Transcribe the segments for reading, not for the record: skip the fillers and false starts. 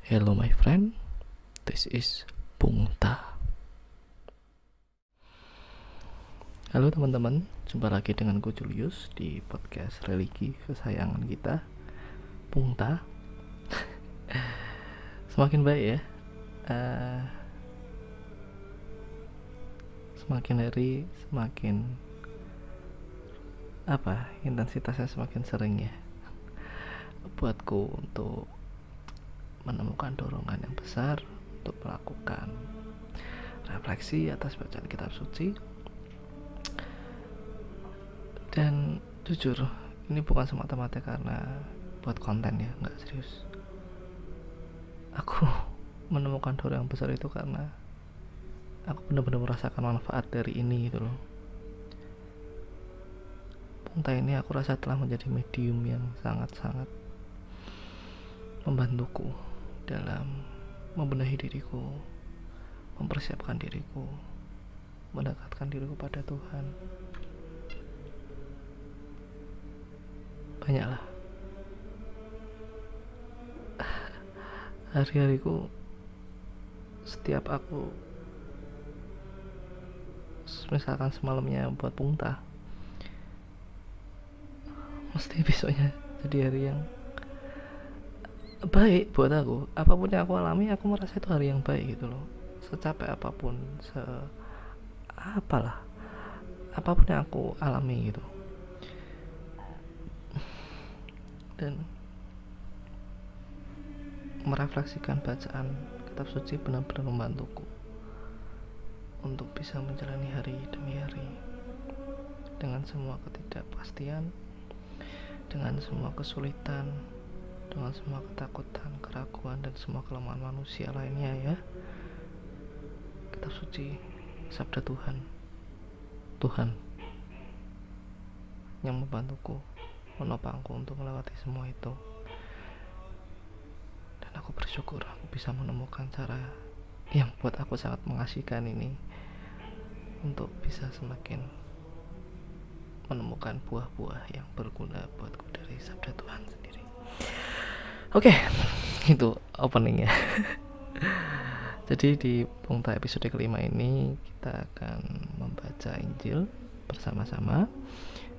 Hello my friend, this is Pungta. Halo teman-teman, jumpa lagi denganku Julius di podcast religi kesayangan kita, Pungta. Semakin baik ya, semakin hari semakin intensitasnya semakin sering ya, buatku untuk menemukan dorongan yang besar untuk melakukan refleksi atas bacaan kitab suci. Dan jujur, ini bukan semata-mata karena buat konten ya, nggak serius. Aku menemukan dorongan yang besar itu karena aku benar-benar merasakan manfaat dari ini gitu loh. Pungta ini aku rasa telah menjadi medium yang sangat-sangat membantuku dalam membenahi diriku, mempersiapkan diriku, mendekatkan diriku pada Tuhan. Banyaklah hari-hariku, setiap aku misalkan semalamnya buat Pungta, mesti besoknya jadi hari yang baik buat aku. Apapun yang aku alami, aku merasa itu hari yang baik gitu loh. Secapek apapun, apapun yang aku alami gitu. Dan merefleksikan bacaan kitab suci benar-benar membantuku untuk bisa menjalani hari demi hari dengan semua ketidakpastian, dengan semua kesulitan, dengan semua ketakutan, keraguan, dan semua kelemahan manusia lainnya ya. Kitab suci, sabda Tuhan yang membantuku, menopangku untuk melewati semua itu. Dan aku bersyukur aku bisa menemukan cara yang buat aku sangat mengasihkan ini untuk bisa semakin menemukan buah-buah yang berguna buatku dari sabda Tuhan sendiri. Oke, itu openingnya. Jadi di Pungta episode kelima ini kita akan membaca Injil bersama-sama,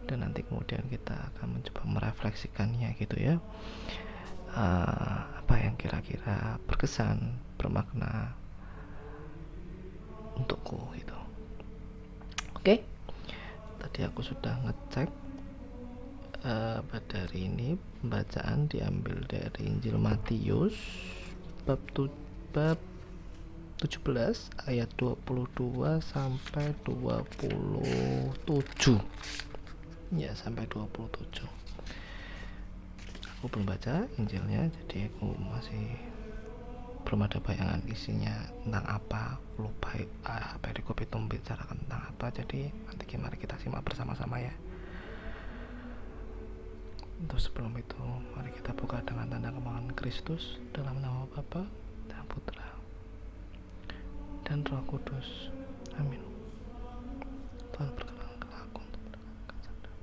dan nanti kemudian kita akan mencoba merefleksikannya gitu ya. Apa yang kira-kira berkesan, bermakna untukku gitu. Oke, tadi aku sudah ngecek pada hari ini pembacaan diambil dari Injil Matius bab 17 ayat 22 sampai 27 ya, sampai 27. Aku belum baca Injilnya, jadi aku masih belum ada bayangan isinya tentang apa, lupa perikop itu membicarakan tentang apa. Jadi nanti mari kita simak bersama-sama ya. Untuk sebelum itu, mari kita buka dengan tanda kebanggaan Kristus dalam nama Bapa dan Putra dan Roh Kudus. Amin. Tuhan perkenankan aku untuk mendengarkan sabda.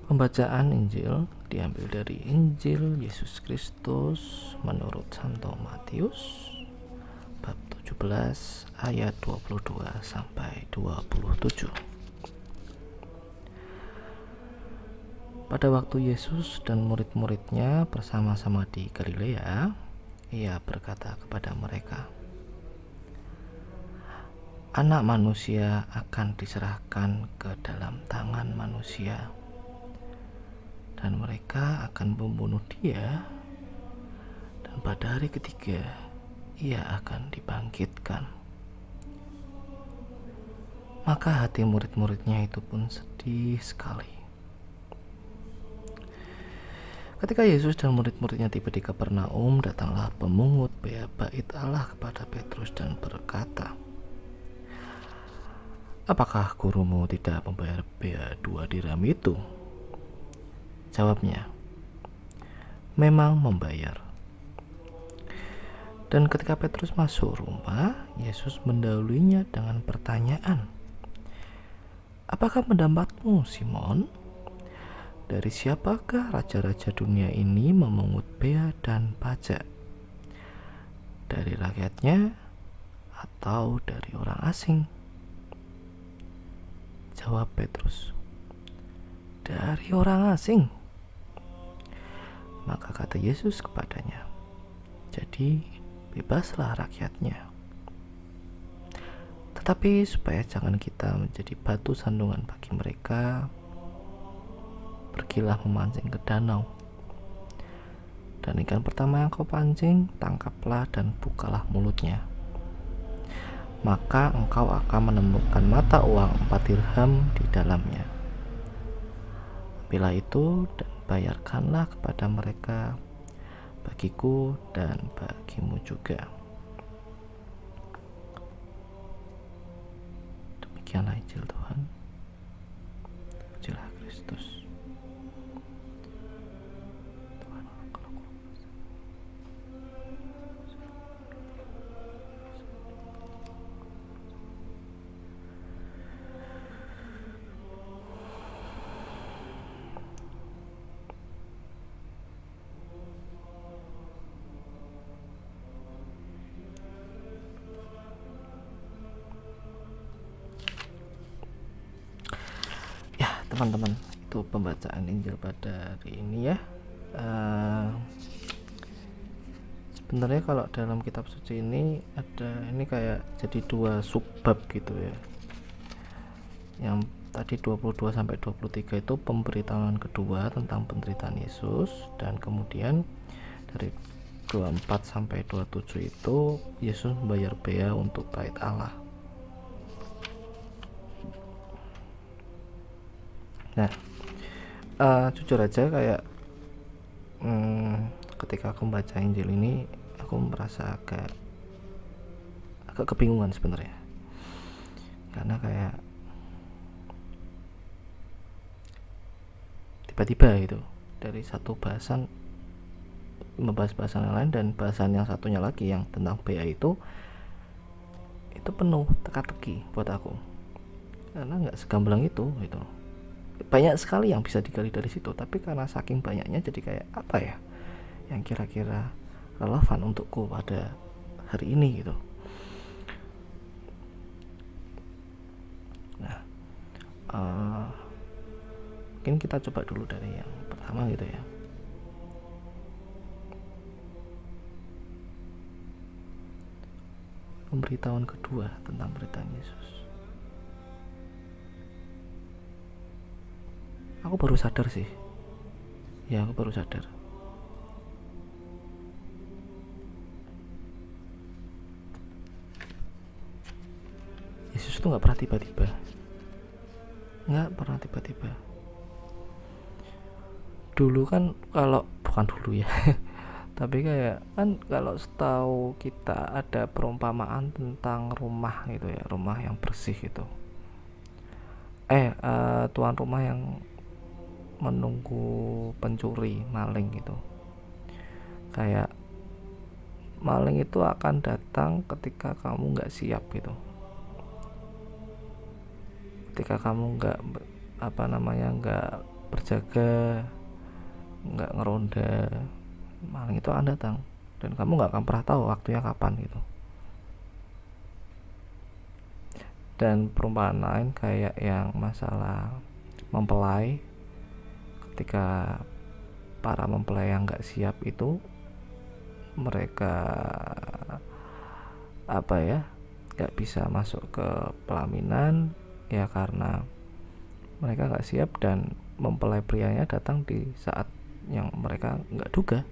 Pembacaan Injil diambil dari Injil Yesus Kristus menurut Santo Matius bab 17 ayat 22 sampai 27. Pada waktu Yesus dan murid-muridnya bersama-sama di Galilea, ia berkata kepada mereka, "Anak manusia akan diserahkan ke dalam tangan manusia, dan mereka akan membunuh dia, dan pada hari ketiga ia akan dibangkitkan." Maka hati murid-muridnya itu pun sedih sekali. Ketika Yesus dan murid-muridnya tiba di Kapernaum, datanglah pemungut bait Allah kepada Petrus dan berkata, "Apakah gurumu tidak membayar bea 2 dirham itu?" Jawabnya, memang membayar. Dan ketika Petrus masuk rumah, Yesus mendahuluinya dengan pertanyaan, "Apakah pendapatmu, Simon? Dari siapakah raja-raja dunia ini memungut bea dan pajak? Dari rakyatnya atau dari orang asing?" Jawab Petrus, "Dari orang asing." Maka kata Yesus kepadanya, "Jadi bebaslah rakyatnya. Tetapi supaya jangan kita menjadi batu sandungan bagi mereka, pergilah memancing ke danau. Dan ikan pertama yang kau pancing, tangkaplah dan bukalah mulutnya. Maka engkau akan menemukan mata uang 4 dirham di dalamnya. Ambillah itu dan bayarkanlah kepada mereka, bagiku dan bagimu juga." Demikianlah Injil Tuhan. Pujilah Kristus. Teman-teman, itu pembacaan Injil pada hari ini ya. Sebenarnya kalau dalam kitab suci ini kayak jadi 2 subbab gitu ya. Yang tadi 22 sampai 23 itu pemberitahuan kedua tentang penderitaan Yesus, dan kemudian dari 24 sampai 27 itu Yesus membayar bea untuk bait Allah. Nah, jujur aja kayak ketika aku membaca Injil ini, aku merasa agak kebingungan sebenarnya, karena kayak tiba-tiba gitu dari satu bahasan membahas bahasan yang lain, dan bahasan yang satunya lagi yang tentang bea itu penuh teka-teki buat aku, karena nggak segamblang itu gitu. Banyak sekali yang bisa digali dari situ, tapi karena saking banyaknya jadi kayak apa ya yang kira-kira relevan untukku pada hari ini gitu. Nah, mungkin kita coba dulu dari yang pertama gitu ya. Pemberitahuan kedua tentang penderitaan Yesus. Aku baru sadar sih. Ya, aku baru sadar. Yesus itu gak pernah tiba-tiba. Gak pernah tiba-tiba. Dulu kan, kalau bukan dulu ya tapi kayak kan kalau setahu kita ada perumpamaan tentang rumah gitu ya, rumah yang bersih gitu. Tuan rumah yang menunggu pencuri, maling gitu. Kayak maling itu akan datang ketika kamu nggak siap gitu, ketika kamu nggak nggak berjaga, nggak ngeronda, maling itu akan datang dan kamu nggak akan pernah tahu waktunya kapan gitu. Dan perumpamaan lain kayak yang masalah mempelai, ketika para mempelai yang nggak siap itu mereka nggak bisa masuk ke pelaminan ya karena mereka nggak siap, dan mempelai prianya datang di saat yang mereka nggak duga.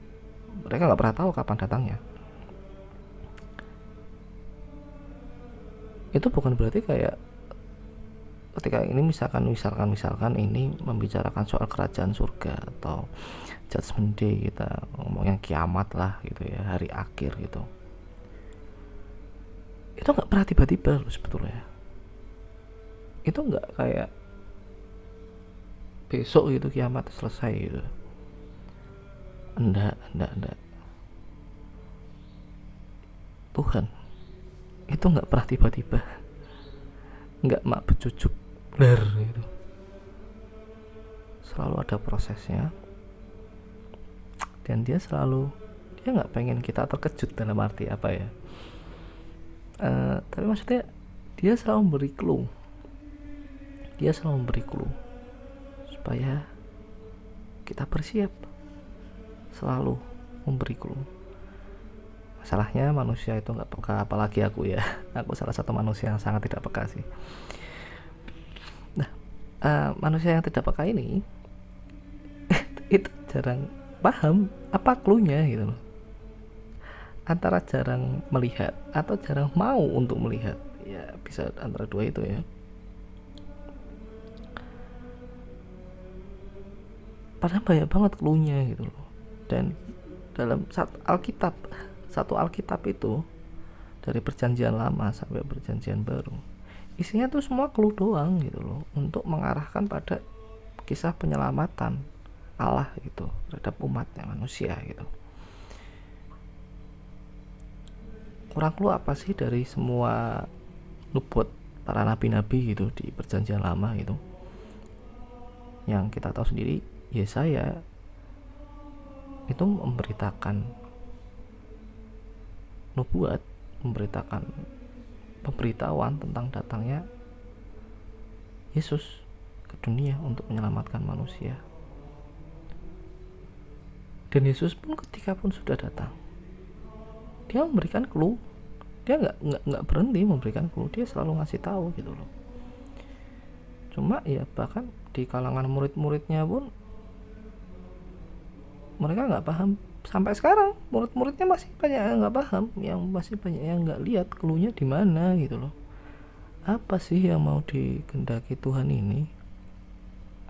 Mereka nggak pernah tahu kapan datangnya. Itu bukan berarti kayak ketika ini misalkan ini membicarakan soal kerajaan surga atau judgment day, kita ngomong yang kiamat lah gitu ya, hari akhir gitu. Itu nggak pernah tiba-tiba loh sebetulnya. Itu nggak kayak besok gitu kiamat selesai gitu. Enggak. Tuhan itu nggak pernah tiba-tiba, nggak mak becucuk bler gitu. Selalu ada prosesnya, dan dia nggak pengen kita terkejut. Dalam arti apa ya, tapi maksudnya dia selalu memberi clue supaya kita bersiap. Selalu memberi clue. Masalahnya manusia itu nggak peka, apalagi aku ya. Aku salah satu manusia yang sangat tidak peka sih. Nah, manusia yang tidak peka ini itu jarang paham apa clue-nya gitu loh. Antara jarang melihat atau jarang mau untuk melihat, ya bisa antara dua itu ya. Padahal banyak banget clue-nya gitu loh. Dan dalam satu Alkitab itu, dari perjanjian lama sampai perjanjian baru, isinya tuh semua clue doang gitu loh, untuk mengarahkan pada kisah penyelamatan Allah gitu terhadap umatnya manusia gitu. Kurang clue apa sih dari semua nubuat para nabi-nabi gitu di perjanjian lama gitu? Yang kita tahu sendiri, Yesaya itu memberitakan nubuat, memberitakan pemberitahuan tentang datangnya Yesus ke dunia untuk menyelamatkan manusia. Dan Yesus pun ketika pun sudah datang, dia memberikan clue. Dia nggak berhenti memberikan clue, dia selalu ngasih tahu gitu loh. Cuma ya bahkan di kalangan murid-muridnya pun mereka nggak paham. Sampai sekarang murid-muridnya masih banyak yang nggak paham, masih banyak yang nggak lihat clue-nya di mana gitu loh. Apa sih yang mau dikehendaki Tuhan ini?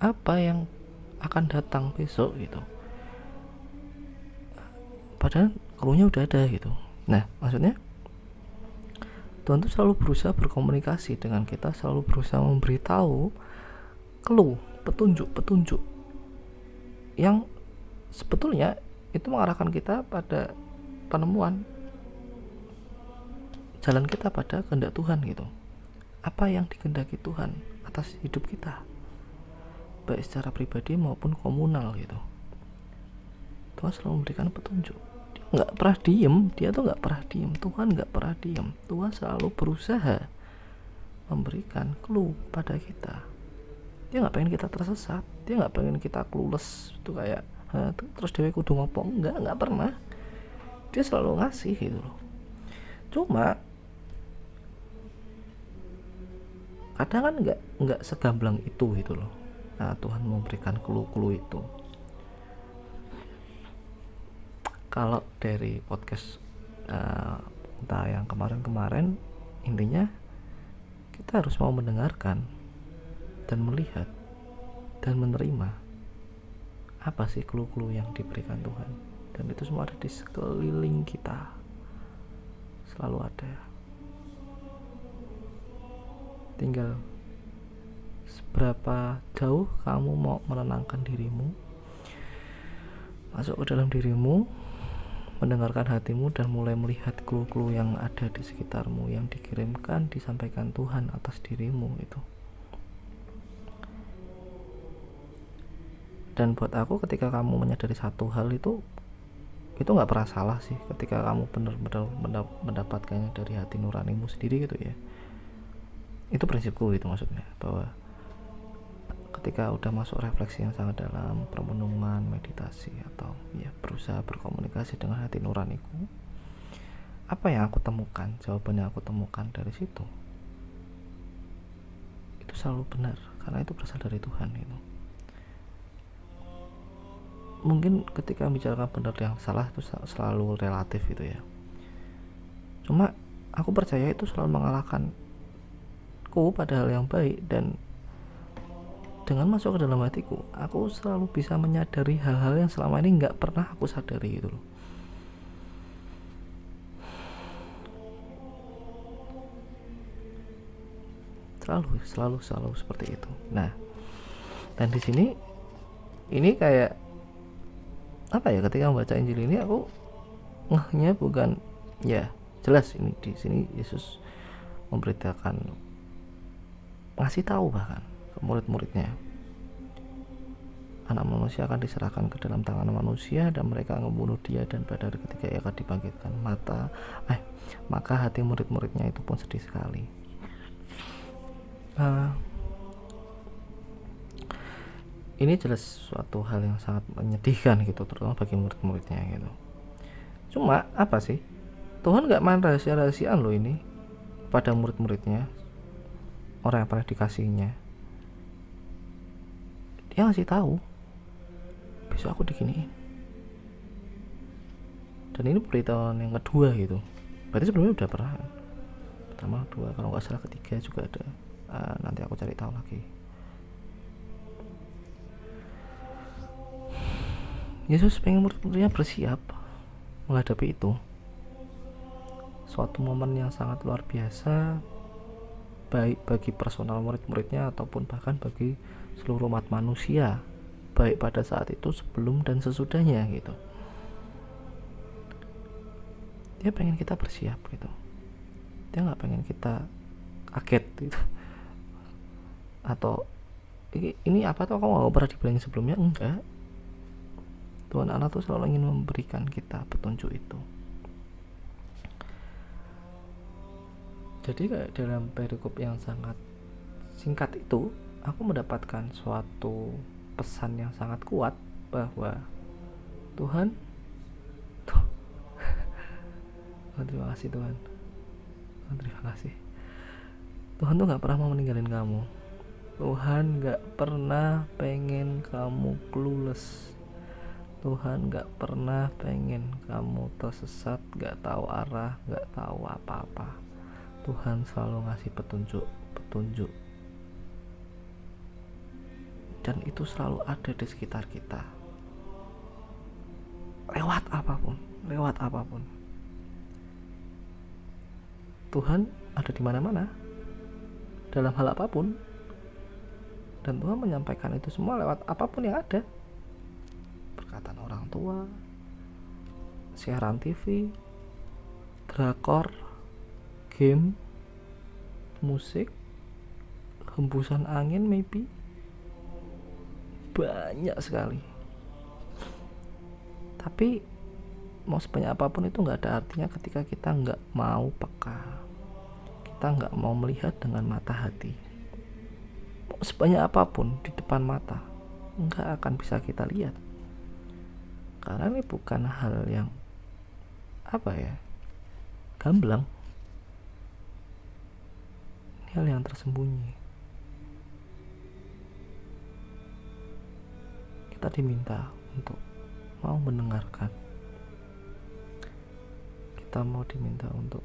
Apa yang akan datang besok gitu? Padahal clue-nya udah ada gitu. Nah, maksudnya Tuhan tuh selalu berusaha berkomunikasi dengan kita, selalu berusaha memberitahu clue, petunjuk yang sebetulnya itu mengarahkan kita pada penemuan jalan kita pada kehendak Tuhan gitu. Apa yang dikehendaki Tuhan atas hidup kita, baik secara pribadi maupun komunal gitu. Tuhan selalu memberikan petunjuk. Dia nggak pernah diem. Tuhan nggak pernah diem. Tuhan selalu berusaha memberikan clue pada kita. Dia nggak pengen kita tersesat. Dia nggak pengen kita clueless itu kayak terus dewe kudu ngopo. Nggak pernah. Dia selalu ngasih gitu loh. Cuma kadang kan nggak segamblang itu gitu loh. Nah, Tuhan memberikan clue itu. Kalau dari podcast entah yang kemarin, intinya kita harus mau mendengarkan dan melihat dan menerima apa sih clue-clue yang diberikan Tuhan. Dan itu semua ada di sekeliling kita, selalu ada. Tinggal seberapa jauh kamu mau menenangkan dirimu, masuk ke dalam dirimu, mendengarkan hatimu, dan mulai melihat clue-clue yang ada di sekitarmu, yang dikirimkan, disampaikan Tuhan atas dirimu itu. Dan buat aku, ketika kamu menyadari satu hal itu nggak pernah salah sih, ketika kamu benar-benar mendapatkannya dari hati nuranimu sendiri gitu ya. Itu prinsipku gitu, maksudnya bahwa ketika udah masuk refleksi yang sangat dalam, permenungan, meditasi, atau ya berusaha berkomunikasi dengan hati nuraniku, apa yang aku temukan, jawaban yang aku temukan dari situ, itu selalu benar, karena itu berasal dari Tuhan gitu. Mungkin ketika membicarakan benar yang salah itu selalu relatif gitu ya. Cuma aku percaya itu selalu mengalahkanku pada hal yang baik. Dan dengan masuk ke dalam hatiku, aku selalu bisa menyadari hal-hal yang selama ini gak pernah aku sadari gitu loh. Selalu seperti itu. Nah, dan di sini ini kayak apa ya, ketika membaca Injil ini aku ngehnya bukan, ya jelas ini di sini Yesus memberitakan, ngasih tahu bahkan ke murid-muridnya, anak manusia akan diserahkan ke dalam tangan manusia dan mereka akan membunuh dia, dan pada hari ketiga ia akan dibangkitkan. Maka hati murid-muridnya itu pun sedih sekali. Ini jelas suatu hal yang sangat menyedihkan gitu, terutama bagi murid-muridnya gitu. Cuma apa sih, Tuhan gak main rahasia-rahasiaan loh ini pada murid-muridnya, orang yang pernah dikasihinya. Dia ngasih tahu, besok aku diginiin. Dan ini pemberitahuan yang kedua gitu. Berarti sebelumnya udah pernah, pertama, kedua, kalau nggak salah ketiga juga ada. Nanti aku cari tahu lagi. Yesus pengen murid-muridnya bersiap menghadapi itu. Suatu momen yang sangat luar biasa, baik bagi personal murid-muridnya ataupun bahkan bagi seluruh umat manusia, baik pada saat itu, sebelum dan sesudahnya gitu. Dia pengen kita bersiap gitu. Dia nggak pengen kita kaget gitu, atau ini apa tuh, kamu nggak pernah dibilangin sebelumnya. Enggak, Tuhan Allah tuh selalu ingin memberikan kita petunjuk itu. Jadi kayak dalam perikop yang sangat singkat itu, aku mendapatkan suatu pesan yang sangat kuat bahwa Tuhan terima kasih Tuhan, terima kasih. Tuhan tuh gak pernah mau meninggalin kamu. Tuhan gak pernah pengen kamu clueless. Tuhan gak pernah pengen kamu tersesat, gak tahu arah, gak tahu apa-apa. Tuhan selalu ngasih petunjuk, dan itu selalu ada di sekitar kita, lewat apapun. Tuhan ada di mana-mana, dalam hal apapun, dan Tuhan menyampaikan itu semua lewat apapun yang ada. Perkataan orang tua, siaran TV, drakor, game, musik, hembusan angin, maybe banyak sekali. Tapi mau sebanyak apapun itu nggak ada artinya ketika kita nggak mau peka, kita nggak mau melihat dengan mata hati. Mau sebanyak apapun di depan mata, nggak akan bisa kita lihat, karena ini bukan hal yang gamblang. Ini hal yang tersembunyi. Kita diminta untuk mau mendengarkan. Kita mau diminta untuk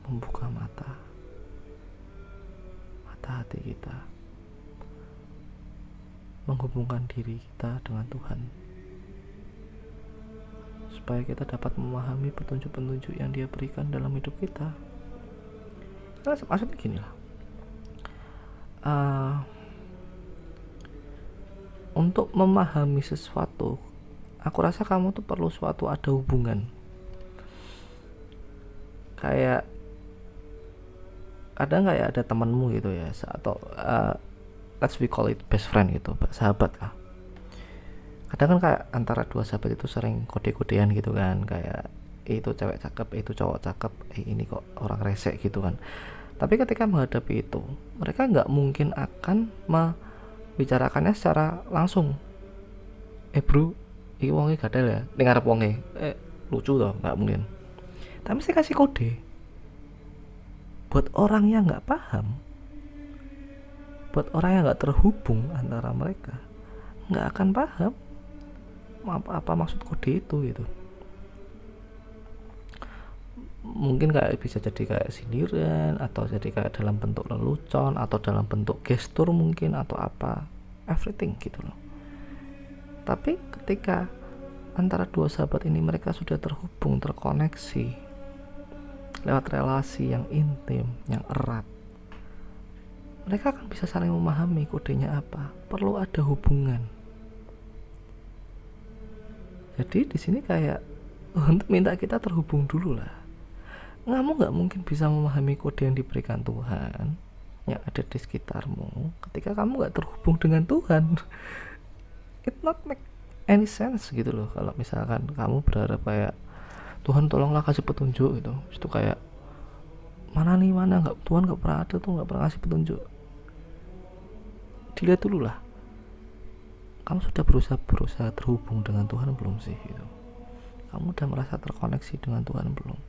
membuka mata hati kita, menghubungkan diri kita dengan Tuhan, supaya kita dapat memahami petunjuk-petunjuk yang Dia berikan dalam hidup kita. Karena maksudnya gini lah, untuk memahami sesuatu, aku rasa kamu tuh perlu ada hubungan. Kayak kadang kayak ada temanmu gitu ya, atau let's we call it best friend gitu, sahabat lah. Kadang kan kayak antara dua sahabat itu sering kode-kodean gitu kan, kayak itu cewek cakep, itu cowok cakep, ini kok orang resek gitu kan. Tapi ketika menghadapi itu, mereka nggak mungkin akan membicarakannya secara langsung. Bro, ini wongnya gadel ya, dengar wongnya lucu toh, nggak mungkin. Tapi saya kasih kode buat orang yang nggak paham, buat orang yang nggak terhubung antara mereka, nggak akan paham apa maksud kode itu gitu. Mungkin kayak bisa jadi kayak sindiran, atau jadi kayak dalam bentuk lelucon, atau dalam bentuk gestur mungkin, atau apa, everything gitu loh. Tapi ketika antara dua sahabat ini mereka sudah terhubung, terkoneksi lewat relasi yang intim, yang erat, mereka akan bisa saling memahami kodenya apa. Perlu ada hubungan. Jadi di sini kayak untuk minta kita terhubung dulu lah. Kamu nggak mungkin bisa memahami kode yang diberikan Tuhan yang ada di sekitarmu ketika kamu nggak terhubung dengan Tuhan. It not make any sense gitu loh. Kalau misalkan kamu berharap kayak Tuhan tolonglah kasih petunjuk gitu, itu kayak mana nggak, Tuhan nggak pernah ada tuh, nggak pernah kasih petunjuk. Dilihat dulu lah, kamu sudah berusaha terhubung dengan Tuhan belum sih gitu. Kamu udah merasa terkoneksi dengan Tuhan belum?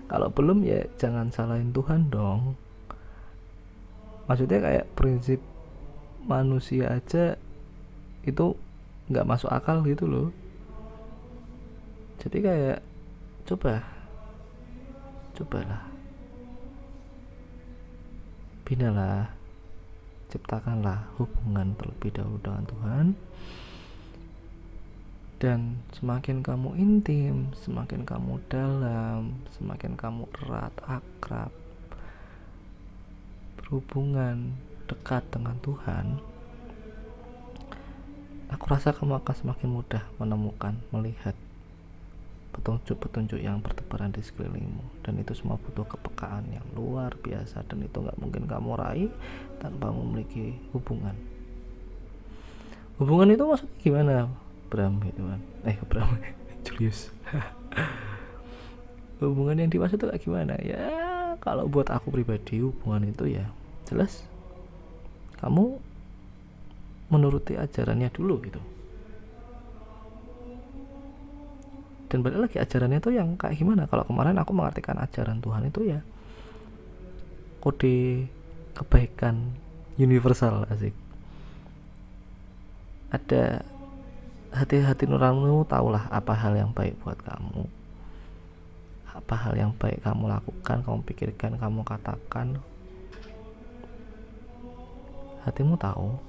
Kalau belum ya jangan salahin Tuhan dong. Maksudnya kayak prinsip manusia aja itu nggak masuk akal gitu loh. Jadi kayak cobalah, binalah, ciptakanlah hubungan terlebih dahulu dengan Tuhan. Dan semakin kamu intim, semakin kamu dalam, semakin kamu erat, akrab, berhubungan dekat dengan Tuhan, aku rasa kamu akan semakin mudah menemukan, melihat petunjuk-petunjuk yang bertebaran di sekelilingmu. Dan itu semua butuh kepekaan yang luar biasa, dan itu gak mungkin kamu raih tanpa memiliki hubungan. Hubungan itu maksudnya gimana, Bram gitu kan? Bram Julius. Hubungan yang dimaksud itu kayak gimana? Ya kalau buat aku pribadi, hubungan itu ya jelas kamu menuruti ajarannya dulu gitu. Dan balik lagi, ajarannya itu yang kayak gimana? Kalau kemarin aku mengartikan ajaran Tuhan itu ya kode kebaikan universal, asik. Ada hati nuranimu, tahulah apa hal yang baik buat kamu, apa hal yang baik kamu lakukan, kamu pikirkan, kamu katakan. Hatimu tahu,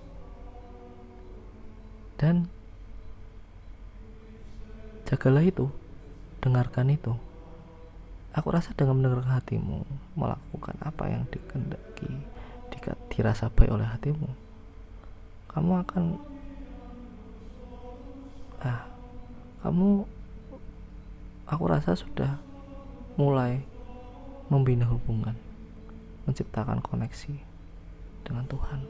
dan jagalah itu, dengarkan itu. Aku rasa dengan mendengarkan hatimu, melakukan apa yang dikehendaki, dirasa baik oleh hatimu, kamu akan aku rasa sudah mulai membina hubungan, menciptakan koneksi dengan Tuhan.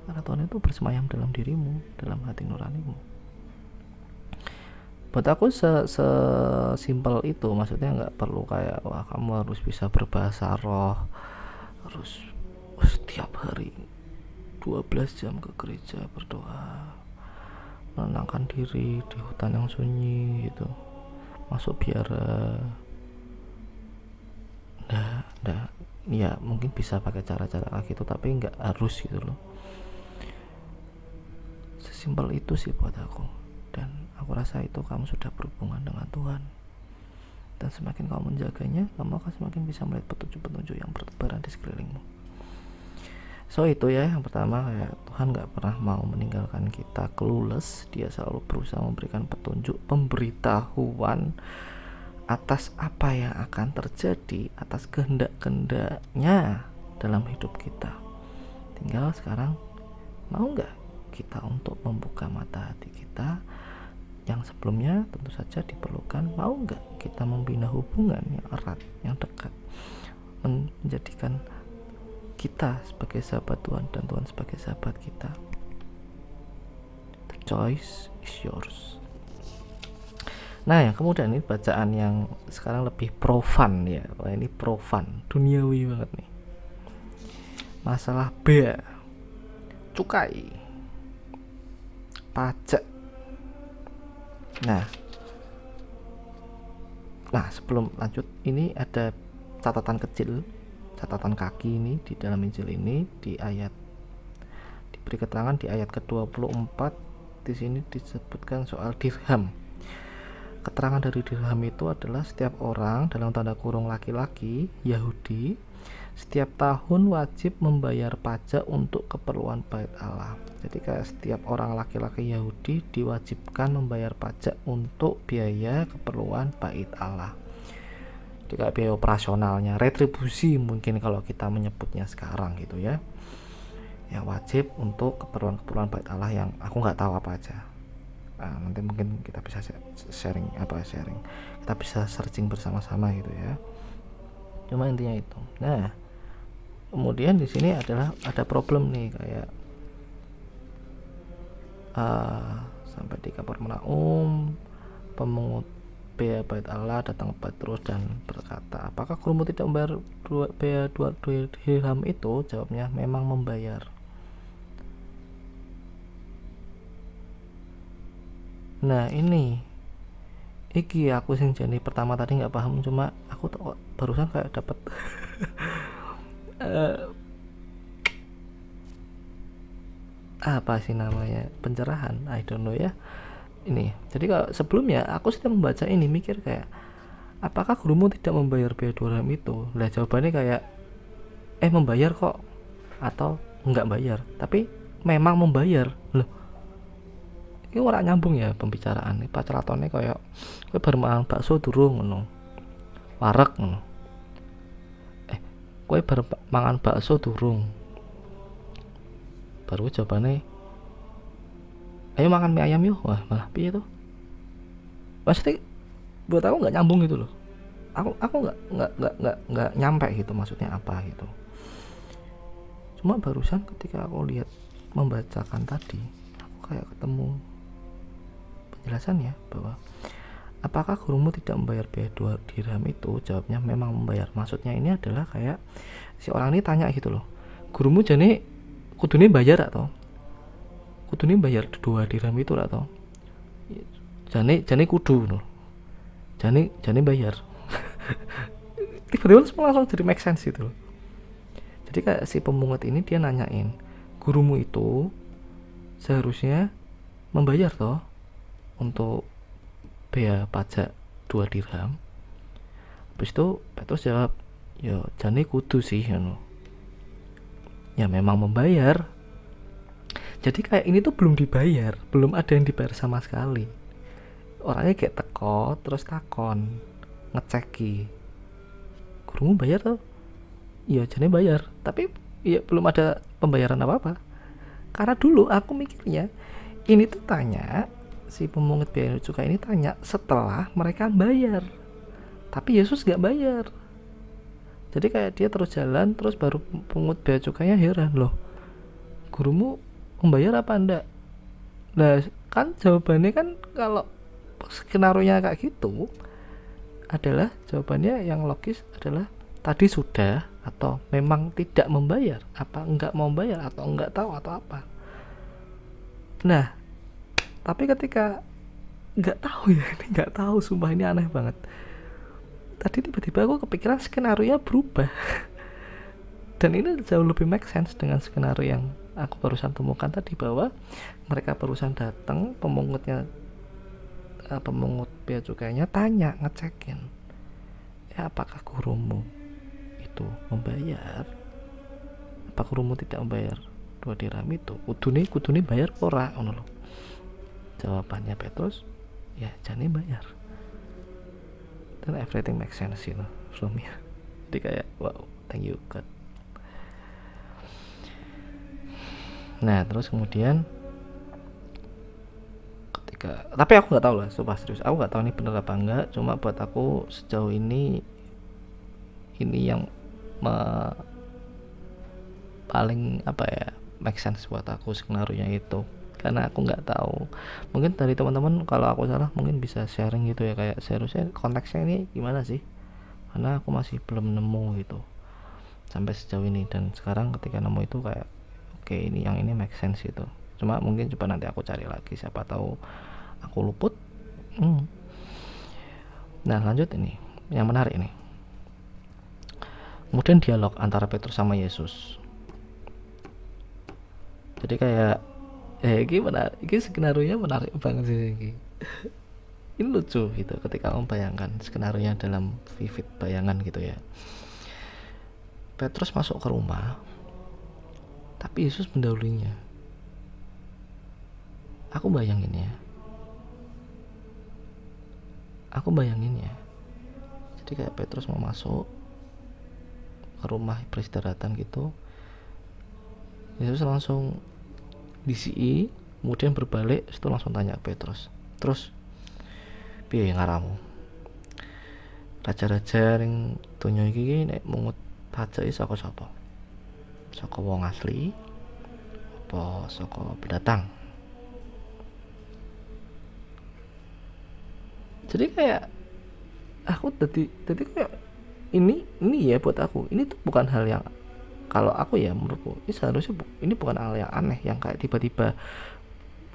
Karena Tuhan itu bersemayam dalam dirimu, dalam hati nuranimu. Buat aku sesimpel itu, maksudnya nggak perlu kayak wah kamu harus bisa berbahasa roh, harus setiap hari 12 jam ke gereja berdoa, menenangkan diri di hutan yang sunyi gitu, masuk biara. Nggak, ya mungkin bisa pakai cara-cara kayak gitu, tapi nggak harus gitu loh. Sesimpel itu sih buat aku. Dan aku rasa itu kamu sudah berhubungan dengan Tuhan. Dan semakin kamu menjaganya, kamu akan semakin bisa melihat petunjuk-petunjuk yang bertebaran di sekelilingmu. So itu ya, yang pertama, kayak Tuhan gak pernah mau meninggalkan kita clueless. Dia selalu berusaha memberikan petunjuk, pemberitahuan atas apa yang akan terjadi, atas kehendak-kehendaknya dalam hidup kita. Tinggal sekarang mau gak kita untuk membuka mata hati kita yang sebelumnya tentu saja diperlukan. Mau gak kita membina hubungan yang erat, yang dekat, menjadikan kita sebagai sahabat Tuhan dan Tuhan sebagai sahabat kita. The choice is yours. Nah, yang kemudian ini bacaan yang sekarang lebih profan ya. Wah, ini profan, duniawi banget nih. Masalah bea cukai, pajak. Nah, sebelum lanjut, ini ada catatan kecil, catatan kaki ini di dalam Injil ini, di ayat, diberi keterangan di ayat ke-24. Di sini disebutkan soal dirham. Keterangan dari dirham itu adalah setiap orang, dalam tanda kurung laki-laki Yahudi, setiap tahun wajib membayar pajak untuk keperluan Bait Allah. Jadi kayak setiap orang laki-laki Yahudi diwajibkan membayar pajak untuk biaya keperluan Bait Allah. Jadi kayak biaya operasionalnya, retribusi mungkin kalau kita menyebutnya sekarang gitu ya. Yang wajib untuk keperluan Bait Allah yang aku nggak tahu apa aja. Nanti mungkin kita bisa sharing, kita bisa searching bersama-sama gitu ya. Cuma intinya itu. Nah, kemudian di sini ada problem nih, kayak sampai di Kapernaum, pemungut bea bait Allah datang ke Petrus dan berkata, apakah gurumu tidak membayar bea 2 dirham itu? Jawabnya, memang membayar. Nah ini iki aku sing jadi pertama tadi nggak paham, cuma aku barusan kayak dapet apa sih namanya, pencerahan, I don't know ya. Ini jadi kalau sebelumnya aku sudah membaca ini mikir kayak, apakah gurumu tidak membayar bea 2 dirham itu? Lah jawabannya kayak membayar kok, atau nggak bayar tapi memang membayar. Loh, ini orang nyambung ya pembicaraan ini. Pacelatonnya kayak kowe baru mangan bakso durung ngono, wareg ngono, kowe baru mangan bakso durung, baru jawabannya ayo makan mie ayam yuk. Wah, malah piye tuh, maksudnya buat aku nggak nyambung gitu loh. Aku nggak nyampe gitu maksudnya apa gitu. Cuma barusan ketika aku lihat membacakan tadi, aku kayak ketemu penjelasannya bahwa apakah gurumu tidak membayar bea 2 dirham itu? Jawabnya, memang membayar. Maksudnya ini adalah kayak si orang ini tanya gitu loh, gurumu jane kudune bayar atau kudune bayar 2 dirham itu atau jane kudu loh, jane bayar. Tiba-tiba langsung jadi make sense gitu loh. Jadi kayak si pemungut ini dia nanyain, gurumu itu seharusnya membayar toh untuk bea pajak 2 dirham. Habis itu Petrus jawab, ya jane kudu sih ya memang membayar. Jadi kayak ini tuh belum dibayar, belum ada yang dibayar sama sekali. Orangnya kayak teko terus takon, ngeceki, gurumu bayar tuh? Iya jane bayar, tapi ya belum ada pembayaran apa-apa. Karena dulu aku mikirnya ini tuh tanya, si pemungut bea cukai ini tanya setelah mereka bayar, tapi Yesus gak bayar. Jadi kayak dia terus jalan, terus baru pemungut bea cukainya heran, loh gurumu membayar apa enggak? Nah kan jawabannya kan kalau skenario nya kayak gitu adalah, jawabannya yang logis adalah tadi sudah, atau memang tidak membayar, apa enggak mau bayar, atau enggak tahu, atau apa. Nah tapi ketika enggak tahu ya, ini enggak tahu, sumpah ini aneh banget. Tadi tiba-tiba aku kepikiran skenario nya berubah dan ini jauh lebih make sense dengan skenario yang aku barusan temukan tadi, bahwa mereka barusan datang, pemungut bea cukainya tanya, ngecekin, ya apakah gurumu itu membayar, apa gurumu tidak membayar 2 dirham itu? Kudune bayar ora ngono lho. Jawabannya Petrus, ya jane bayar. Dan everything makes sense gitu from here. Jadi kayak wow, thank you God. Nah terus kemudian tapi aku nggak tahu lah, sumpah serius aku nggak tahu ini bener apa enggak. Cuma buat aku sejauh ini yang paling apa ya, make sense buat aku skenario nya itu. Karena aku nggak tahu, mungkin dari teman-teman kalau aku salah mungkin bisa sharing gitu ya, kayak seharusnya konteksnya ini gimana sih, karena aku masih belum nemu gitu sampai sejauh ini. Dan sekarang ketika nemu itu kayak oke, ini yang ini make sense gitu. Cuma mungkin coba nanti aku cari lagi, siapa tahu aku luput. Nah lanjut, ini yang menarik ini. Kemudian dialog antara Petrus sama Yesus. Jadi kayak ini skenario nya menarik banget sih ini. Ini lucu gitu ketika membayangkan skenario nya dalam vivid bayangan gitu ya. Petrus masuk ke rumah, tapi Yesus mendahulunya. Aku bayangin ya. Jadi kayak Petrus mau masuk ke rumah peristirahatan gitu, Yesus langsung DCI kemudian berbalik itu langsung tanya ke Petrus, terus piye ngaramu, raja-raja ning donya iki nek mungut pajak saka sapa, saka wong asli apa saka pendatang. Jadi kayak aku tadi kayak ini ya buat aku ini tuh bukan hal yang, kalau aku ya menurutku ini seharusnya ini bukan hal yang aneh yang kayak tiba-tiba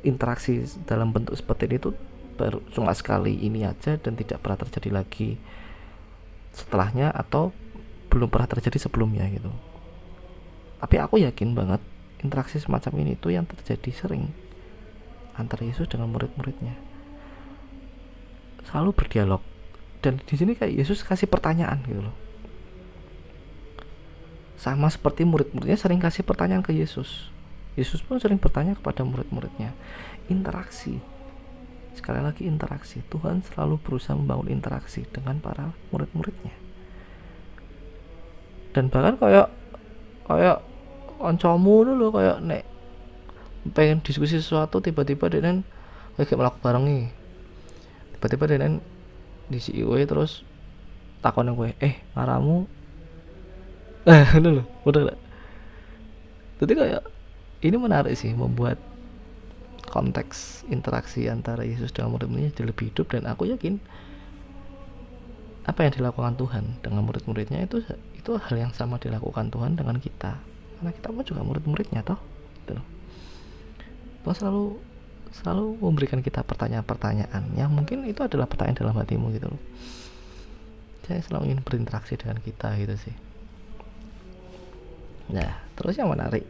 interaksi dalam bentuk seperti ini tuh baru cuma sekali ini aja dan tidak pernah terjadi lagi setelahnya atau belum pernah terjadi sebelumnya gitu. Tapi aku yakin banget interaksi semacam ini tuh yang terjadi sering antara Yesus dengan murid-muridnya, selalu berdialog. Dan di sini kayak Yesus kasih pertanyaan gitu loh, sama seperti murid-muridnya sering kasih pertanyaan ke Yesus. Yesus pun sering bertanya kepada murid-muridnya. Interaksi, sekali lagi interaksi. Tuhan selalu berusaha membangun interaksi dengan para murid-muridnya. Dan bahkan kayak kancamu dulu kayak nek pengen diskusi sesuatu tiba-tiba dia kayak melakukan bareng nih, tiba-tiba dia di CEO terus takon gue ngaramu dulu udah gak? Jadi kayak ini menarik sih, membuat konteks interaksi antara Yesus dan murid-muridnya jadi lebih hidup. Dan aku yakin apa yang dilakukan Tuhan dengan murid-muridnya itu hal yang sama dilakukan Tuhan dengan kita, karena kita pun juga murid-muridnya toh gitu. Tuhan selalu memberikan kita pertanyaan-pertanyaan yang mungkin itu adalah pertanyaan dalam hatimu gitu loh. Saya selalu ingin berinteraksi dengan kita gitu sih. Nah terus yang menarik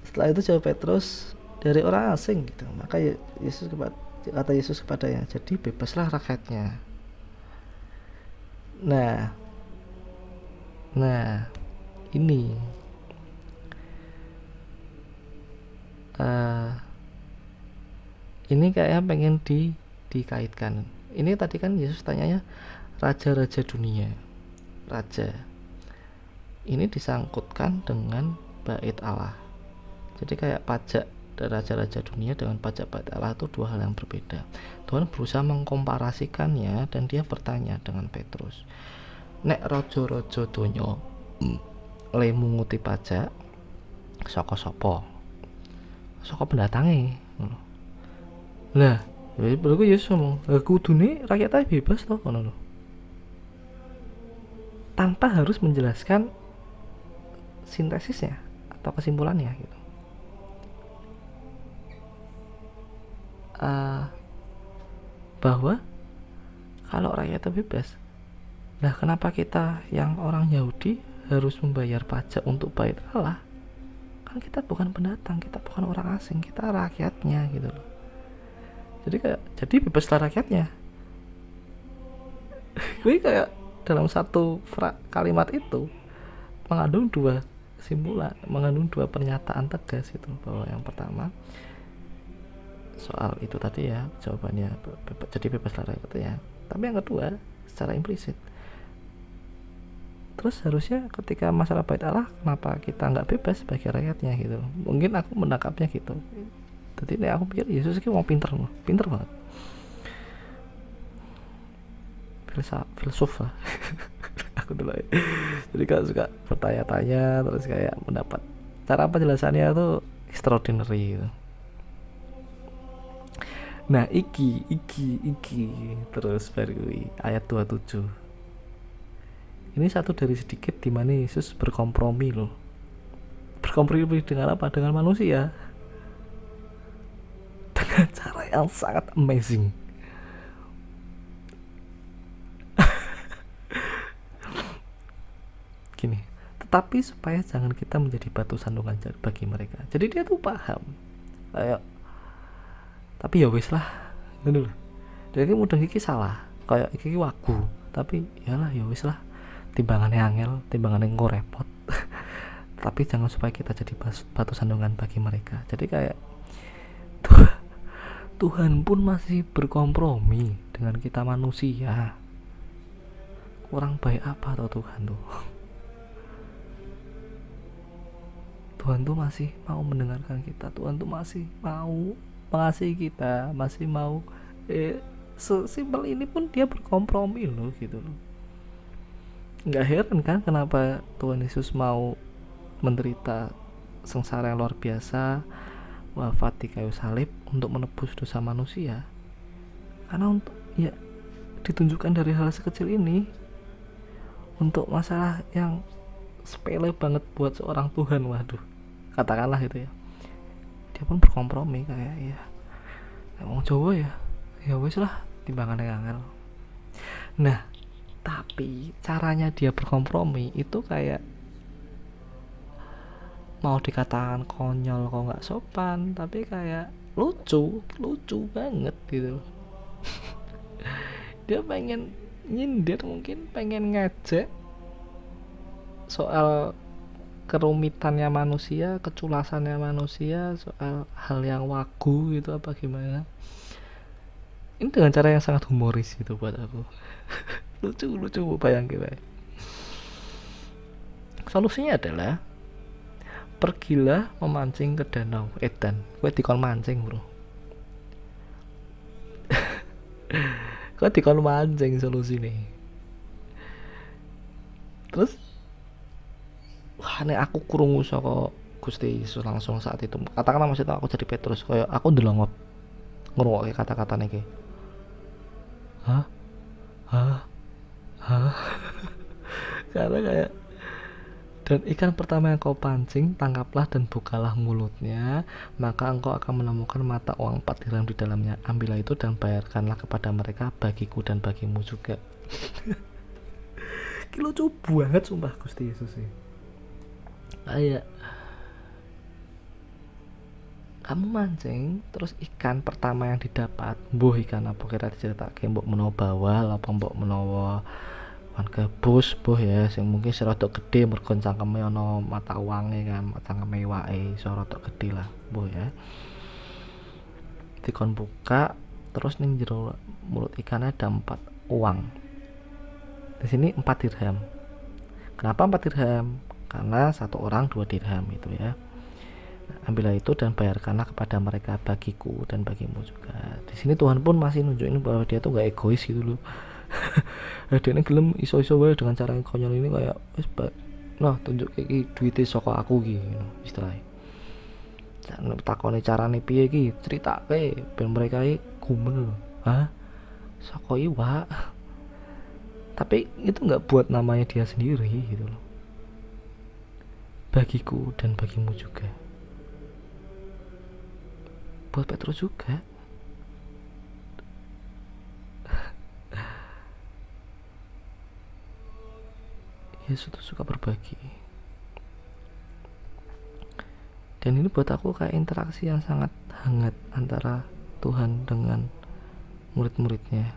setelah itu jawab Petrus, dari orang asing gitu. Maka kata Yesus kepadanya, jadi bebaslah rakyatnya. Nah ini ini kayaknya pengen dikaitkan. Ini tadi kan Yesus tanyanya raja-raja dunia, raja ini disangkutkan dengan bait Allah. Jadi kayak pajak dari raja-raja dunia dengan pajak bait Allah itu dua hal yang berbeda. Tuhan berusaha mengkomparasikannya dan dia bertanya dengan Petrus, nek raja-raja donya le munguti pajak saka sapa? Saka pendatange. Lah, berarti Yesus ngomong, kudune rakyatnya bebas toh ngono lho. Tanpa harus menjelaskan sintesisnya atau kesimpulannya gitu. Bahwa kalau rakyatnya bebas, nah kenapa kita yang orang Yahudi harus membayar pajak untuk bait Allah? Kan kita bukan pendatang, kita bukan orang asing, kita rakyatnya gitu loh. Jadi bebaslah rakyatnya. Gue kayak dalam satu kalimat itu mengandung dua kesimpulan, mengandung dua pernyataan tegas itu, bahwa yang pertama soal itu tadi ya jawabannya jadi bebaslah rakyatnya, tapi yang kedua secara implisit terus harusnya ketika masalah bait Allah kenapa kita nggak bebas sebagai rakyatnya gitu. Mungkin aku menangkapnya gitu. Jadi aku pikir Yesus ini mau pinter banget, filsuf lah. Aku dulu ya. Jadi kalau suka bertanya-tanya terus kayak mendapat cara penjelasannya tuh extraordinary gitu. Nah iki terus baru ayat 27. Ini satu dari sedikit di mana Yesus berkompromi loh. Berkompromi dengan apa? Dengan manusia. Dengan cara yang sangat amazing. Gini, tetapi supaya jangan kita menjadi batu sandungan bagi mereka. Jadi dia tuh paham. Kayak tapi ya wis lah ngono lho. Dene mudeng iki salah, kayak iki wagu, tapi yalah ya wis lah. Timbangannya angel, timbangannya engko repot. Tapi jangan supaya kita jadi batu sandungan bagi mereka. Jadi kayak Tuhan pun masih berkompromi dengan kita manusia. Kurang baik apa tuh Tuhan tuh? Tuhan tuh masih mau mendengarkan kita, Tuhan tuh masih mau mengasihi kita, masih mau sesimpel ini pun dia berkompromi loh gitu loh. Nggak heran kan kenapa Tuhan Yesus mau menderita sengsara yang luar biasa, wafat di kayu salib untuk menebus dosa manusia. Karena untuk ya ditunjukkan dari hal sekecil ini, untuk masalah yang sepele banget buat seorang Tuhan, waduh, katakanlah itu ya, dia pun berkompromi kayak ya emang Jawa ya wes lah timbangan yang angel. Nah tapi caranya dia berkompromi itu kayak mau dikatakan konyol kok nggak sopan, tapi kayak lucu banget gitu. Dia pengen nyindir, mungkin pengen ngajak soal kerumitannya manusia, keculasannya manusia, soal hal yang wagu gitu apa gimana. Ini dengan cara yang sangat humoris gitu buat aku. lucu bayangin. Solusinya adalah pergilah memancing ke danau Edan. Kowe dikon mancing, Bro. Kowe dikon mancing solusine. Terus wah, nek aku krungu saka Gusti Yesus langsung saat itu. Katakanlah maksudnya aku jadi Petrus, kayak aku ndelongop ngrungokke kata-katane iki. Hah? Karena kayak, dan ikan pertama yang kau pancing, tangkaplah dan bukalah mulutnya, maka engkau akan menemukan mata uang 4 dirham di dalamnya. Ambillah itu dan bayarkanlah kepada mereka, bagiku dan bagimu juga. Lucu banget sumpah Gusti Yesus sih. Kayak kamu mancing, terus ikan pertama yang didapat, mbuh ikan apa kira diceritake, mbok menawa bawal apa mbok menawa wan gabus mbuh ya, sing mungkin serodok gede mergo cangkeme ana mata uange kan, cangkeme iwake iso rodok gede lah mbuh ya. Dikon buka, terus ning jero mulut ikannya ada 4 uang. Di sini 4 dirham. Kenapa 4 dirham? Karena satu orang 2 dirham itu ya. Ambillah itu dan bayarkanlah kepada mereka, bagiku dan bagimu juga. Di sini Tuhan pun masih nunjukin bahwa dia tuh gak egois gitu loh. Dia ini gelem iso-iso wae dengan cara yang konyol ini, kayak wis nah tunjuk iki duite saka aku iki istilahnya. Takone carane piye iki, critake ben mereka iki gumen lho. Hah? Saka iwak. Tapi itu nggak buat namanya dia sendiri gitu loh. Bagiku dan bagimu juga. Buat Petrus juga. Yesus tuh suka berbagi. Dan ini buat aku kayak interaksi yang sangat hangat antara Tuhan dengan murid-muridnya.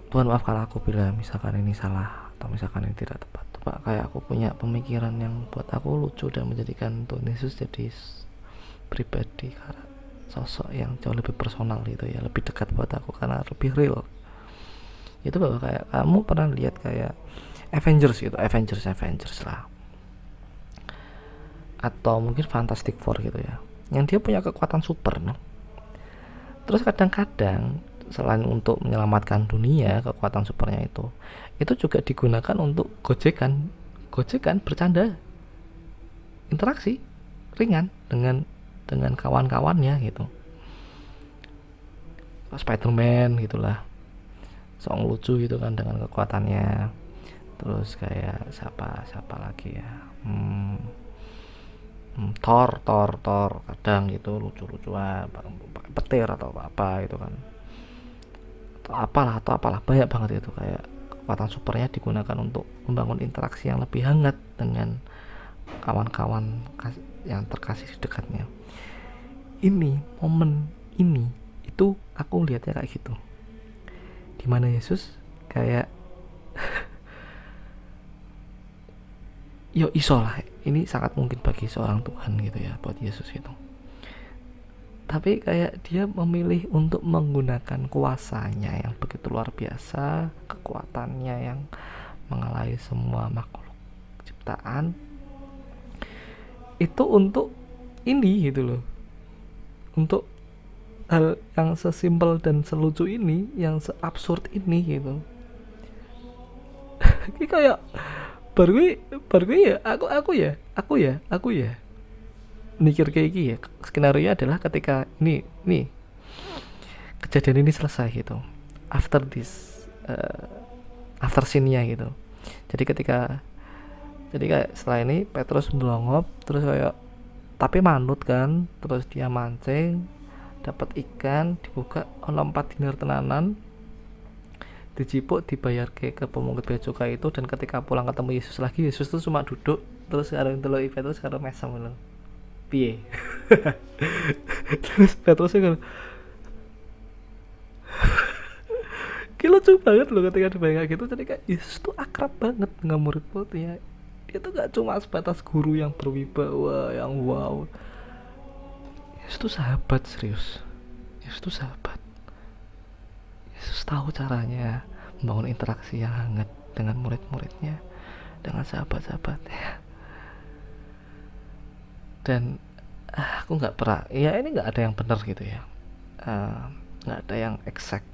Tuhan maafkan aku bila misalkan ini salah atau misalkan ini tidak tepat. Pak, kayak aku punya pemikiran yang buat aku lucu dan menjadikan Tuhan Yesus jadi pribadi, karena sosok yang jauh lebih personal gitu ya, lebih dekat buat aku karena lebih real. Itu bahwa kayak kamu pernah lihat kayak Avengers gitu, Avengers lah, atau mungkin Fantastic Four gitu ya, yang dia punya kekuatan super no? Terus kadang-kadang selain untuk menyelamatkan dunia, kekuatan supernya itu juga digunakan untuk gojekan bercanda, interaksi ringan dengan kawan-kawannya gitu. Spider-Man gitulah, soal lucu gitu kan dengan kekuatannya. Terus kayak siapa lagi ya, Thor kadang gitu lucu-lucuan pakai petir atau apa itu kan, atau apalah banyak banget itu, kayak kekuatan supernya digunakan untuk membangun interaksi yang lebih hangat dengan kawan-kawan yang terkasih dekatnya. Ini momen ini itu aku lihatnya kayak gitu, dimana Yesus kayak yo iso lah, ini sangat mungkin bagi seorang Tuhan gitu ya, buat Yesus itu. Tapi kayak dia memilih untuk menggunakan kuasanya yang begitu luar biasa, kekuatannya yang mengalahi semua makhluk ciptaan, itu untuk ini gitu loh, untuk hal yang sesimpel dan selucu ini, yang seabsurd ini gitu. Ini kayak baru ya aku ya mikir kayak gini ya. Skenario adalah ketika ini kejadian ini selesai gitu, after this after scene-nya gitu. Jadi kayak setelah ini Petrus melongop terus kayak tapi manut kan, terus dia mancing dapat ikan, dibuka ono 4 dinar tenanan, dijipuk dibayar ke pemungut bea cukai itu. Dan ketika pulang ketemu Yesus lagi, Yesus tuh cuma duduk terus karo ndelok Petrus karo mesem ngono. Piye? Terus Petrus kan lucu banget loh ketika dibayang gitu. Jadi kayak Yesus tuh akrab banget dengan murid-muridnya. Dia tuh gak cuma sebatas guru yang berwibawa, yang wow. Yesus tuh sahabat, serius. Yesus tuh sahabat. Yesus tahu caranya membangun interaksi yang hangat dengan murid-muridnya, dengan sahabat-sahabatnya. Dan aku nggak pernah, ya ini nggak ada yang benar gitu ya, nggak ada yang exact.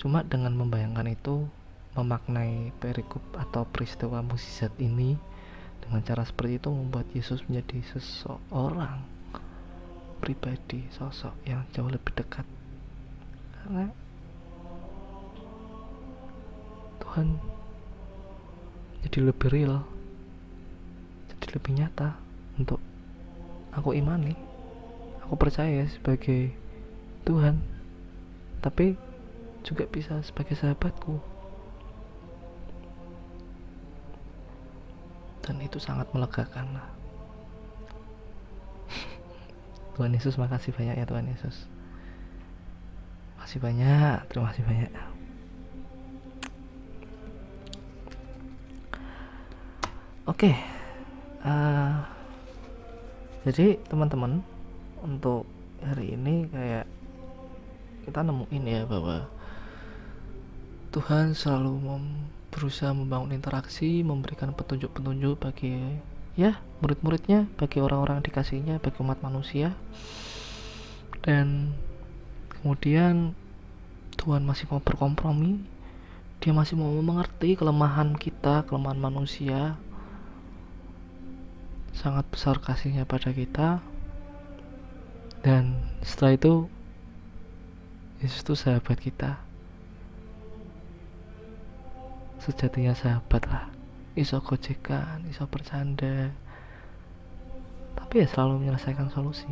Cuma dengan membayangkan itu, memaknai perikop atau peristiwa mukjizat ini dengan cara seperti itu membuat Yesus menjadi seseorang pribadi, sosok yang jauh lebih dekat. Karena Tuhan jadi lebih real, jadi lebih nyata untuk aku imani, aku percaya sebagai Tuhan, tapi juga bisa sebagai sahabatku. Dan itu sangat melegakan lah. Tuhan Yesus, makasih banyak ya Tuhan Yesus. Makasih banyak, terima kasih banyak. Oke, jadi teman-teman, untuk hari ini kayak kita nemuin ya bahwa Tuhan selalu berusaha membangun interaksi, memberikan petunjuk-petunjuk bagi ya murid-muridnya, bagi orang-orang dikasihnya, bagi umat manusia. Dan kemudian Tuhan masih mau berkompromi, dia masih mau mengerti kelemahan kita, kelemahan manusia. Sangat besar kasihnya pada kita. Dan setelah itu Yesus itu sahabat kita, sejatinya sahabat lah. Iso gojekan, iso bercanda, tapi ya selalu menyelesaikan solusi.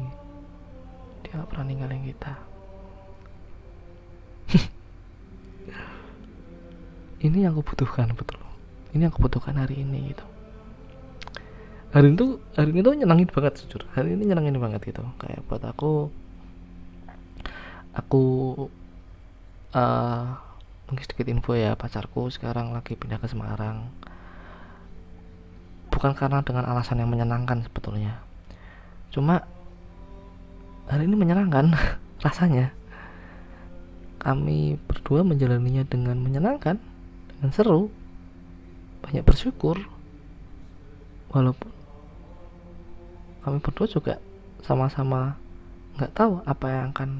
Dia gak pernah ninggalin kita. Ini yang aku butuhkan, betul. Ini yang aku butuhkan hari ini gitu. Hari ini tuh nyenangin banget, jujur. Hari ini nyenangin banget gitu. Kayak buat aku mungkin sedikit info ya, pacarku sekarang lagi pindah ke Semarang. Bukan karena dengan alasan yang menyenangkan sebetulnya, cuma hari ini menyenangkan rasanya. Kami berdua menjalaninya dengan menyenangkan, dengan seru, banyak bersyukur. Walaupun kami berdua juga sama-sama gak tahu apa yang akan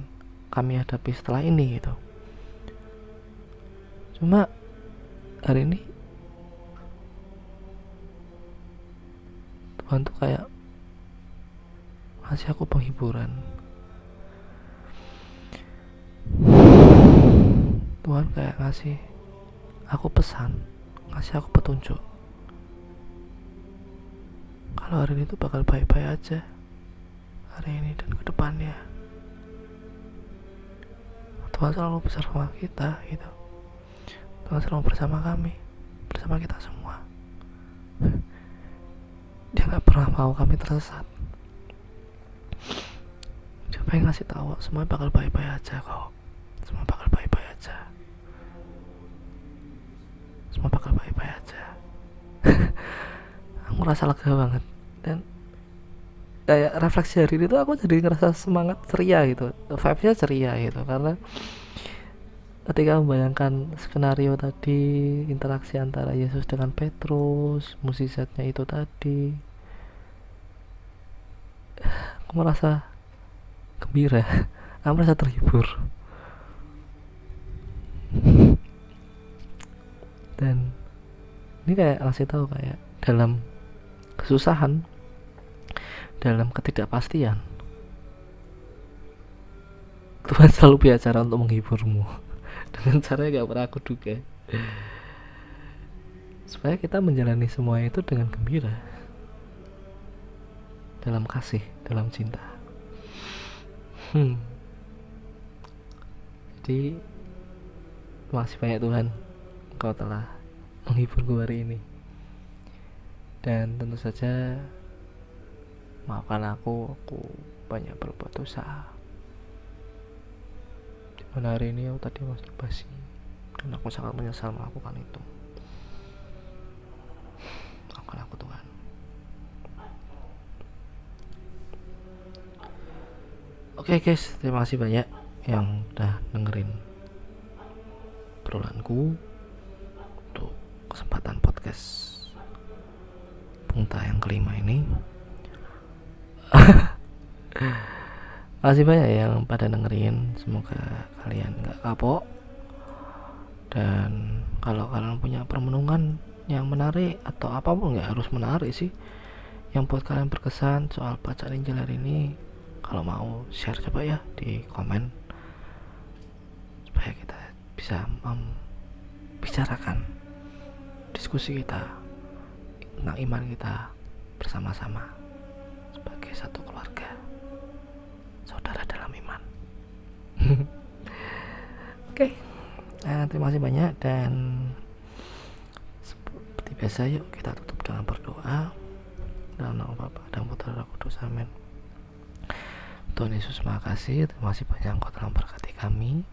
kami hadapi setelah ini gitu. Cuma hari ini Tuhan tuh kayak ngasih aku penghiburan. Tuhan kayak ngasih aku pesan, ngasih aku petunjuk. Kalau hari ini tuh bakal baik-baik aja, hari ini dan ke depannya. Tuhan selalu bersama kita gitu. Tuhan selalu bersama kami, bersama kita semua. Dia gak pernah mau kami tersesat. Dia pengen ngasih tahu semua bakal baik-baik aja kok. Semua bakal baik-baik aja. Semua bakal baik-baik aja. Aku ngerasa lega banget. Dan kayak refleksi hari ini tuh aku jadi ngerasa semangat, ceria gitu. Vibe-nya ceria gitu. Karena ketika membayangkan skenario tadi, interaksi antara Yesus dengan Petrus, mukjizatnya itu tadi, aku merasa gembira, aku merasa terhibur. Dan ini kayak ngasih tahu kayak dalam kesusahan, dalam ketidakpastian, Tuhan selalu punya cara untuk menghiburmu dengan cara yang gak pernah aku duga, supaya kita menjalani semua itu dengan gembira, dalam kasih, dalam cinta. Jadi makasih banyak Tuhan, Engkau telah menghiburku hari ini. Dan tentu saja maafkan aku banyak berbuat dosa. Dimana hari ini aku tadi masturbasi, dan aku sangat menyesal melakukan itu. Maafkan aku Tuhan. Oke guys, terima kasih banyak yang udah dengerin perulahanku untuk kesempatan podcast Pungta yang kelima ini. Makasih banyak yang pada dengerin. Semoga kalian gak kapok. Dan kalau kalian punya permenungan yang menarik, atau apapun, gak harus menarik sih, yang buat kalian berkesan soal bacaan Injil hari ini, kalau mau share coba ya di komen, supaya kita bisa membicarakan diskusi kita tentang iman kita bersama-sama sebagai satu keluarga, saudara dalam iman. Oke. Terima kasih banyak, dan seperti biasa yuk kita tutup dengan berdoa. Dalam nama Bapa dan Putra dan Roh Kudus, amin. Tuhan Yesus, makasih, terima kasih banyak Engkau telah memberkati kami.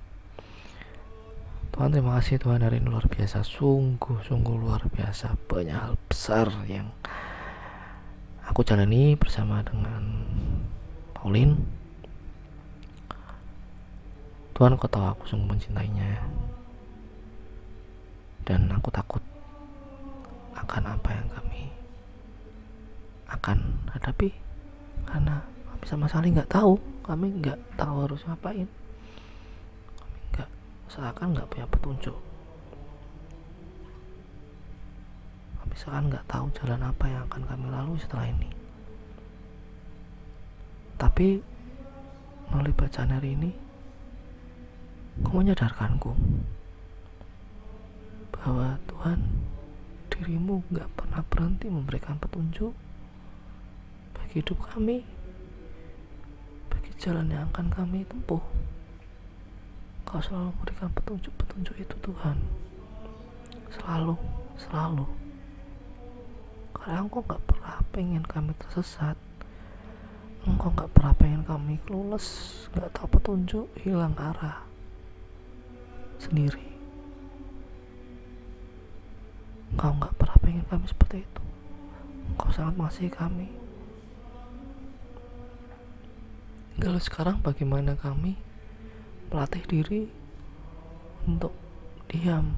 Tuhan, terima kasih Tuhan, hari ini luar biasa, sungguh luar biasa, banyak hal besar yang aku jalani bersama dengan Pauline. Tuhan, Kau tahu aku sungguh mencintainya, dan aku takut akan apa yang kami akan hadapi, karena kami sama sekali nggak tahu harus ngapain. Seakan nggak punya petunjuk. Kami seakan nggak tahu jalan apa yang akan kami lalui setelah ini. Tapi melalui bacaan hari ini, Kau menyadarkanku bahwa Tuhan, dirimu nggak pernah berhenti memberikan petunjuk bagi hidup kami, bagi jalan yang akan kami tempuh. Kau selalu memberikan petunjuk itu Tuhan, selalu. Karena Engkau gak pernah pengen kami tersesat, Engkau gak pernah pengen kami clueless, gak tahu petunjuk, hilang arah sendiri. Engkau gak pernah pengen kami seperti itu. Engkau sangat mengasihi kami. Lalu sekarang bagaimana kami melatih diri untuk diam,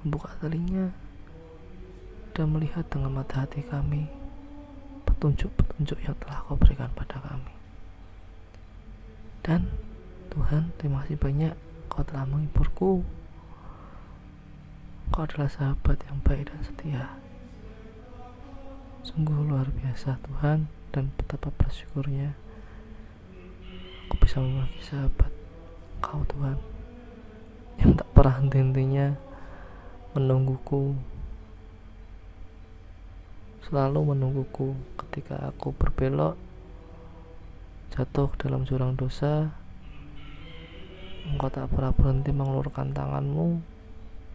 membuka telinga, dan melihat dengan mata hati kami petunjuk-petunjuk yang telah Kau berikan pada kami. Dan Tuhan, terima kasih banyak, Kau telah menghiburku. Kau adalah sahabat yang baik dan setia. Sungguh luar biasa Tuhan, dan betapa bersyukurnya aku bisa memiliki sahabat Kau Tuhan, yang tak pernah henti-hentinya menungguku, selalu menungguku ketika aku berbelok, jatuh dalam jurang dosa. Engkau tak pernah berhenti mengulurkan tanganmu,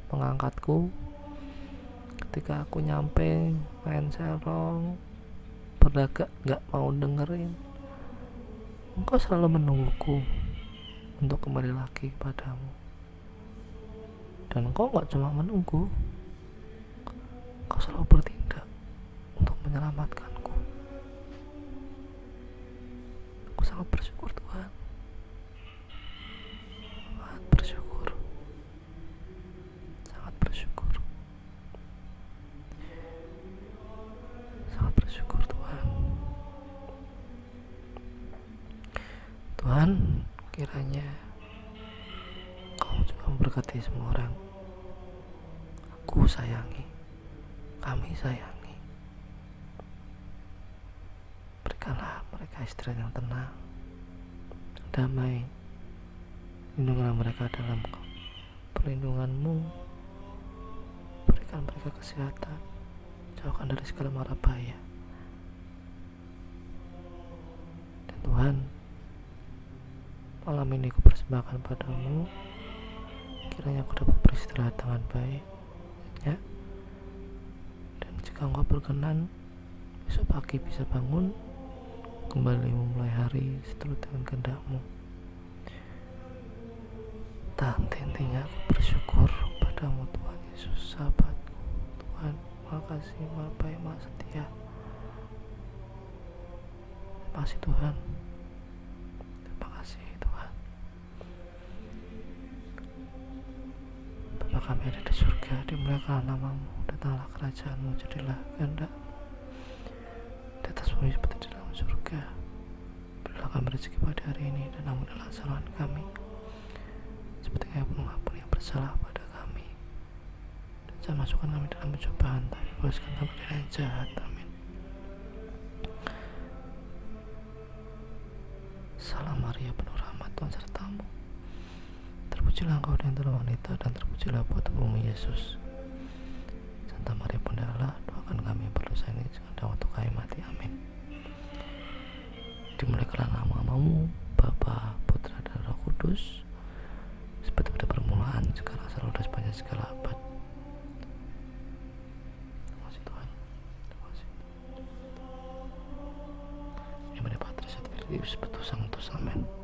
mengangkatku ketika aku nyampe main serong, berdagak gak mau dengerin. Engkau selalu menungguku untuk kembali lagi kepadamu. Dan Engkau gak cuma menunggu, Engkau selalu bertindak untuk menyelamatkanku. Aku sangat bersyukur Tuhan, sangat bersyukur Tuhan. Tuhan, kiranya Kau juga memberkati semua orang aku sayangi, kami sayangi. Berikanlah mereka istirahat yang tenang, damai. Lindungilah mereka dalam perlindungan-Mu. Berikan mereka kesehatan, jauhkan dari segala mara bahaya. Dan Tuhan, malam ini aku persembahkan padamu, kiranya aku dapat beristirahat dengan baik, ya. Dan jika Engkau berkenan, besok pagi bisa bangun kembali memulai hari seturut dengan kehendak-Mu. Dan intinya aku bersyukur padamu Tuhan Yesus, sahabatku. Tuhan, makasih, Maha Baik, Maha Setia. Terima kasih Tuhan. Terima kasih Tuhan. Bapa kami ada di surga, dimuliakanlah nama-Mu, datanglah kerajaan-Mu, jadilah kehendak-Mu di atas bumi seperti di dalam surga. Berilah kami rezeki pada hari ini, dan ampunilah kesalahan kami, seperti Kami mengampuni yang bersalah pada kami. Dan jangan masukkan kami dalam pencobaan, tapi bebaskan kami dari yang jahat. Amin. Salam Maria, penuh rahmat, Tuhan sertamu. Terpujilah Engkau di antara wanita, dan terpujilah buah tubuhmu Yesus. Santa Maria Bunda Allah, doakan kami yang berdosa ini sekarang waktu kami mati. Amin. Dimuliakanlah nama-Mu, Bapa, Putra, dan Roh Kudus, seperti pada permulaan, sekarang, selalu, dan sepanjang segala abad. Terima kasih Tuhan. Terima kasih. Yang Patris et Filius Spiritus Sanctus. Amin.